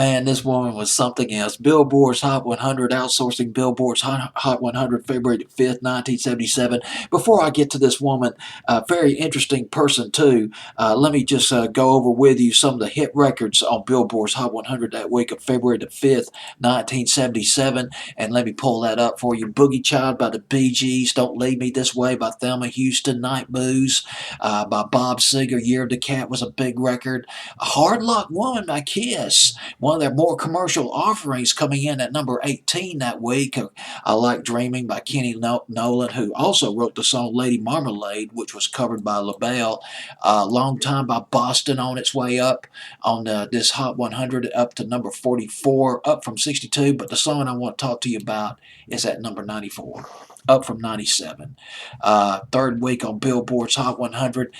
Man, this woman was something else. Billboard's Hot 100, outsourcing Billboard's Hot 100, February the 5th, 1977. Before I get to this woman, a very interesting person too, let me just go over with you some of the hit records on Billboard's Hot 100 that week of February the 5th, 1977. And let me pull that up for you. Boogie Child by the Bee Gees, Don't Leave Me This Way by Thelma Houston, Night Moves by Bob Seger, Year of the Cat was a big record. A Hard Luck Woman by Kiss, one of their more commercial offerings, coming in at number 18 that week. I Like Dreaming by Kenny Nolan, who also wrote the song Lady Marmalade, which was covered by LaBelle. Long Time by Boston on its way up on this Hot 100 up to number 44, up from 62. But the song I want to talk to you about is at number 94, up from 97. Third week on Billboard's Hot 100.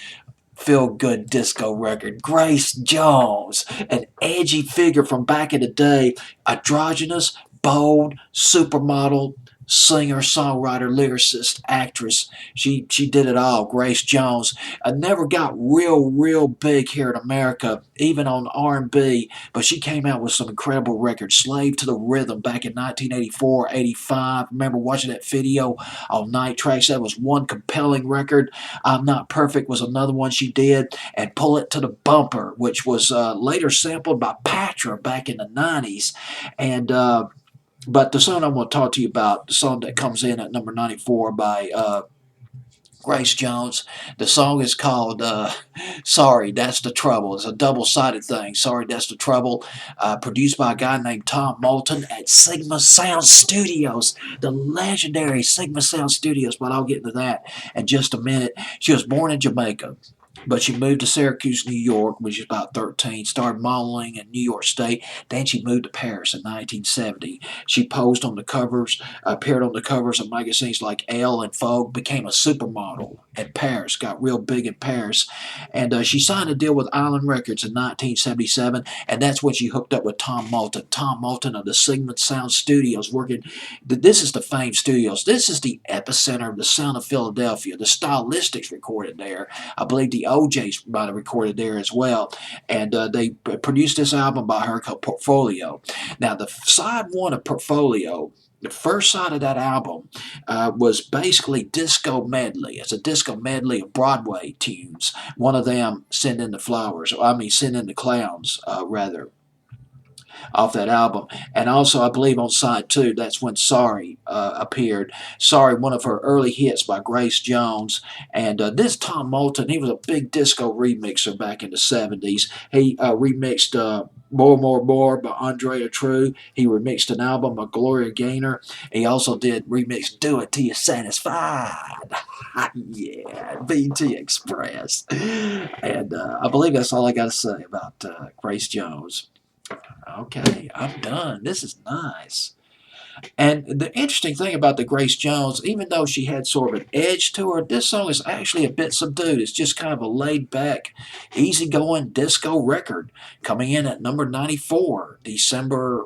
Feel-good disco record. Grace Jones, an edgy figure from back in the day, androgynous, bold, supermodel, singer, songwriter, lyricist, actress. She did it all. Grace Jones never got real big here in America, even on R&B, but she came out with some incredible records. Slave to the Rhythm back in 1984, 85. Remember watching that video on Night Tracks? That was one compelling record. I'm Not Perfect was another one she did, and Pull It to the Bumper, which was later sampled by Patra back in the 90s. And but the song I want to talk to you about, the song that comes in at number 94 by Grace Jones, the song is called Sorry, That's the Trouble. It's a double-sided thing. Sorry, That's the Trouble. Produced by a guy named Tom Moulton at Sigma Sound Studios, the legendary Sigma Sound Studios, but I'll get into that in just a minute. She was born in Jamaica, but she moved to Syracuse, New York when she was about 13, started modeling in New York State. Then she moved to Paris in 1970. She posed on the covers, appeared on the covers of magazines like Elle and Vogue, became a supermodel in Paris, got real big in Paris. And she signed a deal with Island Records in 1977, and that's when she hooked up with Tom Moulton. Tom Moulton of the Sigma Sound Studios, working. This is the Fame Studios. This is the epicenter of the sound of Philadelphia. The Stylistics recorded there. I believe the OJs might have recorded there as well. And they produced this album by her called Portfolio. Now, the side one of Portfolio, the first side of that album was basically disco medley. It's a disco medley of Broadway tunes. One of them, Send in the Flowers, Send in the Clowns, rather, off that album. And also, I believe on side two, that's when Sorry appeared. Sorry, one of her early hits by Grace Jones. And this Tom Moulton, he was a big disco remixer back in the 70s. He remixed More by Andrea True. He remixed an album by Gloria Gaynor. He also did remix Do It Till You're Satisfied. Yeah, BT Express. And I believe that's all I got to say about Grace Jones. Okay, I'm done. This is nice. And the interesting thing about the Grace Jones, even though she had sort of an edge to her, this song is actually a bit subdued. It's just kind of a laid back, easygoing disco record, coming in at number 94, February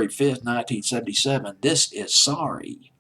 5th, 1977. This is Sorry.